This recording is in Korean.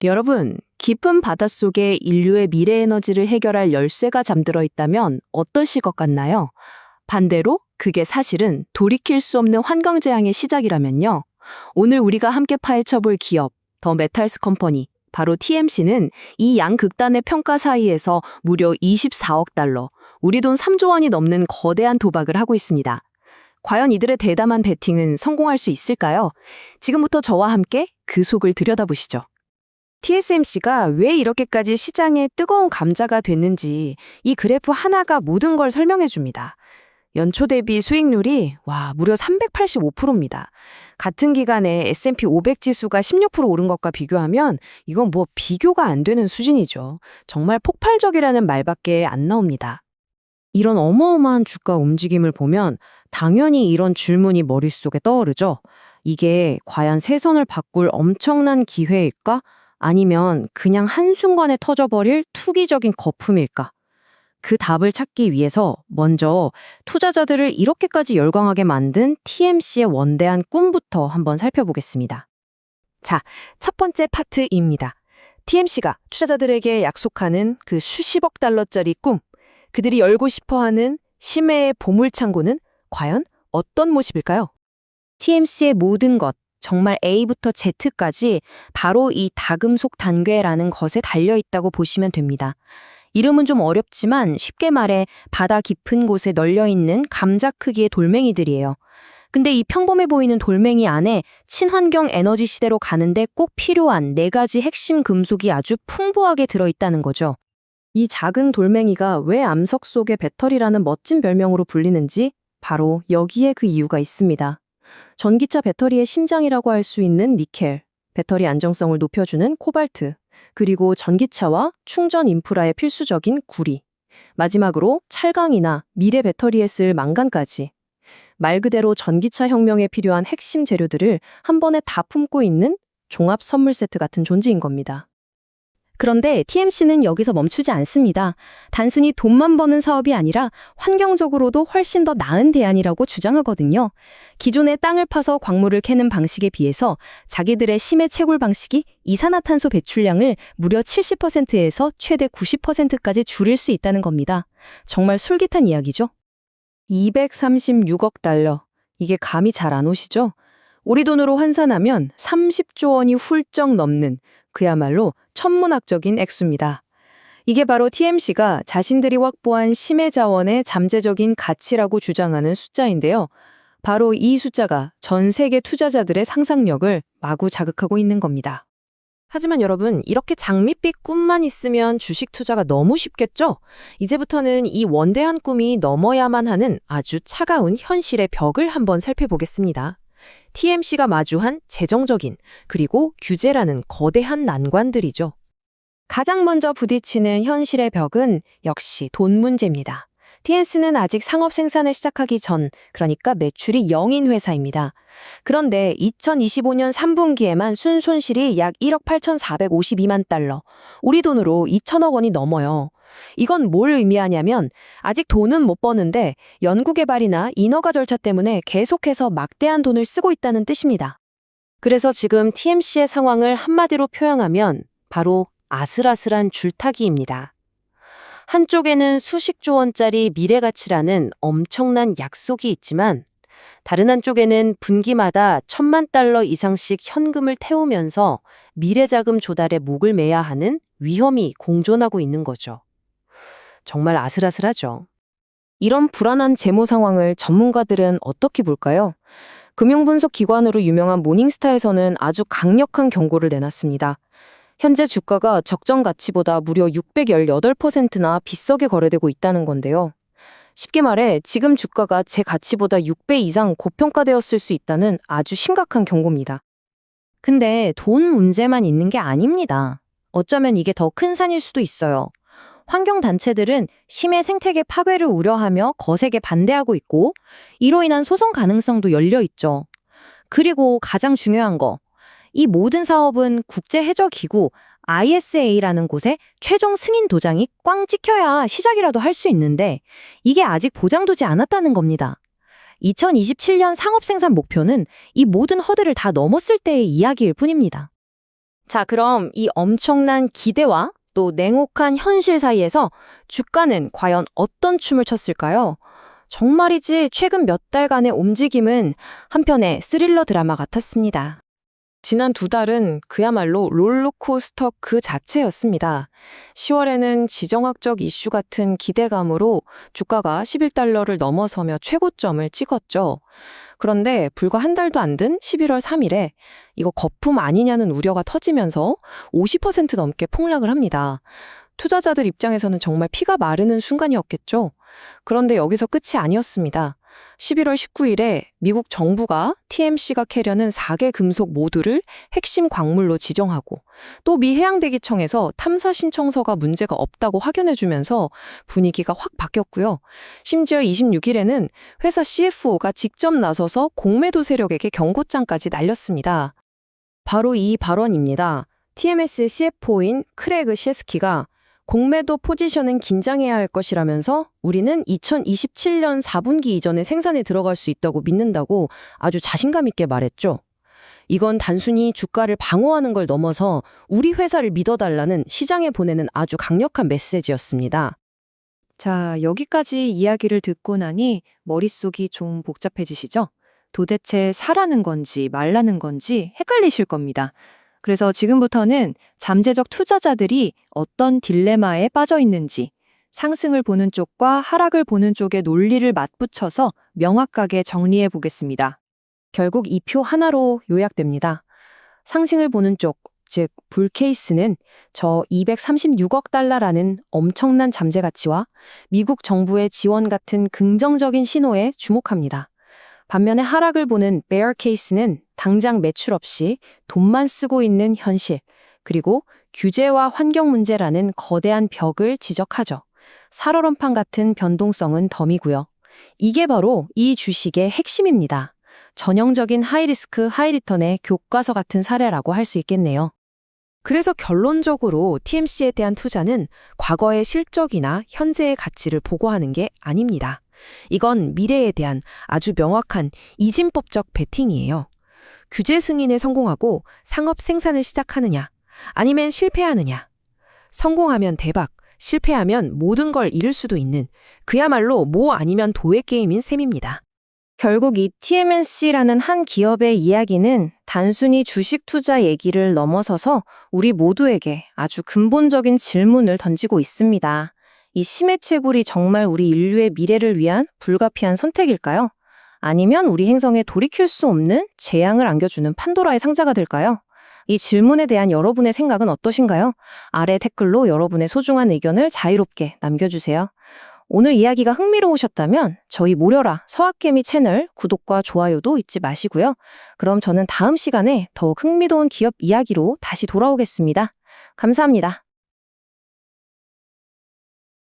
여러분, 깊은 바닷속에 인류의 미래 에너지를 해결할 열쇠가 잠들어 있다면 어떠실 것 같나요? 반대로 그게 사실은 돌이킬 수 없는 환경재앙의 시작이라면요. 오늘 우리가 함께 파헤쳐볼 기업, 더 메탈스 컴퍼니, 바로 TMC는 이 양극단의 평가 사이에서 무려 24억 달러, 우리 돈 3조 원이 넘는 거대한 도박을 하고 있습니다. 과연 이들의 대담한 베팅은 성공할 수 있을까요? 지금부터 저와 함께 그 속을 들여다보시죠. TSMC가 왜 이렇게까지 시장에 뜨거운 감자가 됐는지 이 그래프 하나가 모든 걸 설명해 줍니다. 연초 대비 수익률이 무려 385%입니다. 같은 기간에 S&P 500 지수가 16% 오른 것과 비교하면 이건 비교가 안 되는 수준이죠. 정말 폭발적이라는 말밖에 안 나옵니다. 이런 어마어마한 주가 움직임을 보면 당연히 이런 질문이 머릿속에 떠오르죠. 이게 과연 세선을 바꿀 엄청난 기회일까? 아니면 그냥 한순간에 터져버릴 투기적인 거품일까? 그 답을 찾기 위해서 먼저 투자자들을 이렇게까지 열광하게 만든 TMC의 원대한 꿈부터 한번 살펴보겠습니다. 자, 첫 번째 파트입니다. TMC가 투자자들에게 약속하는 그 수십억 달러짜리 꿈, 그들이 열고 싶어하는 심해의 보물창고는 과연 어떤 모습일까요? TMC의 모든 것, 정말 A부터 Z까지 바로 이 다금속 단괴라는 것에 달려있다고 보시면 됩니다. 이름은 좀 어렵지만 쉽게 말해 바다 깊은 곳에 널려있는 감자 크기의 돌멩이들이에요. 근데 이 평범해 보이는 돌멩이 안에 친환경 에너지 시대로 가는데 꼭 필요한 4가지 핵심 금속이 아주 풍부하게 들어있다는 거죠. 이 작은 돌멩이가 왜 암석 속의 배터리라는 멋진 별명으로 불리는지 바로 여기에 그 이유가 있습니다. 전기차 배터리의 심장이라고 할 수 있는 니켈, 배터리 안정성을 높여주는 코발트, 그리고 전기차와 충전 인프라에 필수적인 구리, 마지막으로 찰강이나 미래 배터리에 쓸 망간까지. 말 그대로 전기차 혁명에 필요한 핵심 재료들을 한 번에 다 품고 있는 종합 선물 세트 같은 존재인 겁니다. 그런데 TMC는 여기서 멈추지 않습니다. 단순히 돈만 버는 사업이 아니라 환경적으로도 훨씬 더 나은 대안이라고 주장하거든요. 기존의 땅을 파서 광물을 캐는 방식에 비해서 자기들의 심해 채굴 방식이 이산화탄소 배출량을 무려 70%에서 최대 90%까지 줄일 수 있다는 겁니다. 정말 솔깃한 이야기죠? 236억 달러. 이게 감이 잘 안 오시죠? 우리 돈으로 환산하면 30조 원이 훌쩍 넘는 그야말로 천문학적인 액수입니다. 이게 바로 TMC가 자신들이 확보한 심해 자원의 잠재적인 가치라고 주장하는 숫자인데요. 바로 이 숫자가 전 세계 투자자들의 상상력을 마구 자극하고 있는 겁니다. 하지만 여러분, 이렇게 장밋빛 꿈만 있으면 주식 투자가 너무 쉽겠죠? 이제부터는 이 원대한 꿈이 넘어야만 하는 아주 차가운 현실의 벽을 한번 살펴보겠습니다. TMC가 마주한 재정적인 그리고 규제라는 거대한 난관들이죠. 가장 먼저 부딪히는 현실의 벽은 역시 돈 문제입니다. TS는 아직 상업 생산을 시작하기 전, 그러니까 매출이 0인 회사입니다. 그런데 2025년 3분기에만 순손실이 약 1억 8,452만 달러, 우리 돈으로 2천억 원이 넘어요. 이건 뭘 의미하냐면 아직 돈은 못 버는데 연구개발이나 인허가 절차 때문에 계속해서 막대한 돈을 쓰고 있다는 뜻입니다. 그래서 지금 TMC의 상황을 한마디로 표현하면 바로 아슬아슬한 줄타기입니다. 한쪽에는 수십조 원짜리 미래가치라는 엄청난 약속이 있지만 다른 한쪽에는 분기마다 1,000만 달러 이상씩 현금을 태우면서 미래자금 조달에 목을 매야 하는 위험이 공존하고 있는 거죠. 정말 아슬아슬하죠. 이런 불안한 재무 상황을 전문가들은 어떻게 볼까요? 금융분석 기관으로 유명한 모닝스타에서는 아주 강력한 경고를 내놨습니다. 현재 주가가 적정 가치보다 무려 618%나 비싸게 거래되고 있다는 건데요. 쉽게 말해 지금 주가가 제 가치보다 6배 이상 고평가되었을 수 있다는 아주 심각한 경고입니다. 근데 돈 문제만 있는 게 아닙니다. 어쩌면 이게 더 큰 산일 수도 있어요. 환경단체들은 심해 생태계 파괴를 우려하며 거세게 반대하고 있고 이로 인한 소송 가능성도 열려 있죠. 그리고 가장 중요한 거, 이 모든 사업은 국제해저기구 ISA라는 곳에 최종 승인 도장이 꽝 찍혀야 시작이라도 할 수 있는데 이게 아직 보장되지 않았다는 겁니다. 2027년 상업 생산 목표는 이 모든 허들을 다 넘었을 때의 이야기일 뿐입니다. 자, 그럼 이 엄청난 기대와 또 냉혹한 현실 사이에서 주가는 과연 어떤 춤을 췄을까요? 정말이지 최근 몇 달간의 움직임은 한편의 스릴러 드라마 같았습니다. 지난 두 달은 그야말로 롤러코스터 그 자체였습니다. 10월에는 지정학적 이슈 같은 기대감으로 주가가 11달러를 넘어서며 최고점을 찍었죠. 그런데 불과 한 달도 안 된 11월 3일에 이거 거품 아니냐는 우려가 터지면서 50% 넘게 폭락을 합니다. 투자자들 입장에서는 정말 피가 마르는 순간이었겠죠. 그런데 여기서 끝이 아니었습니다. 11월 19일에 미국 정부가 TMC가 캐려는 4개 금속 모두를 핵심 광물로 지정하고 또 미 해양대기청에서 탐사 신청서가 문제가 없다고 확인해주면서 분위기가 확 바뀌었고요. 심지어 26일에는 회사 CFO가 직접 나서서 공매도 세력에게 경고장까지 날렸습니다. 바로 이 발언입니다. TMS CFO인 크레그 셰스키가 공매도 포지션은 긴장해야 할 것이라면서 우리는 2027년 4분기 이전에 생산에 들어갈 수 있다고 믿는다고 아주 자신감 있게 말했죠. 이건 단순히 주가를 방어하는 걸 넘어서 우리 회사를 믿어달라는 시장에 보내는 아주 강력한 메시지였습니다. 자, 여기까지 이야기를 듣고 나니 머릿속이 좀 복잡해지시죠? 도대체 사라는 건지 말라는 건지 헷갈리실 겁니다. 그래서 지금부터는 잠재적 투자자들이 어떤 딜레마에 빠져 있는지 상승을 보는 쪽과 하락을 보는 쪽의 논리를 맞붙여서 명확하게 정리해 보겠습니다. 결국 이 표 하나로 요약됩니다. 상승을 보는 쪽, 즉 불케이스는 저 236억 달러라는 엄청난 잠재 가치와 미국 정부의 지원 같은 긍정적인 신호에 주목합니다. 반면에 하락을 보는 bear case는 당장 매출 없이 돈만 쓰고 있는 현실, 그리고 규제와 환경 문제라는 거대한 벽을 지적하죠. 살얼음판 같은 변동성은 덤이고요. 이게 바로 이 주식의 핵심입니다. 전형적인 하이리스크 하이리턴의 교과서 같은 사례라고 할 수 있겠네요. 그래서 결론적으로 TMC에 대한 투자는 과거의 실적이나 현재의 가치를 보고하는 게 아닙니다. 이건 미래에 대한 아주 명확한 이진법적 베팅이에요. 규제 승인에 성공하고 상업 생산을 시작하느냐, 아니면 실패하느냐. 성공하면 대박, 실패하면 모든 걸 잃을 수도 있는 그야말로 뭐 아니면 도의 게임인 셈입니다. 결국 이 TMC라는 한 기업의 이야기는 단순히 주식 투자 얘기를 넘어서서 우리 모두에게 아주 근본적인 질문을 던지고 있습니다. 이 심해 채굴이 정말 우리 인류의 미래를 위한 불가피한 선택일까요? 아니면 우리 행성에 돌이킬 수 없는 재앙을 안겨주는 판도라의 상자가 될까요? 이 질문에 대한 여러분의 생각은 어떠신가요? 아래 댓글로 여러분의 소중한 의견을 자유롭게 남겨주세요. 오늘 이야기가 흥미로우셨다면 저희 모려라 서학개미 채널 구독과 좋아요도 잊지 마시고요. 그럼 저는 다음 시간에 더욱 흥미로운 기업 이야기로 다시 돌아오겠습니다. 감사합니다.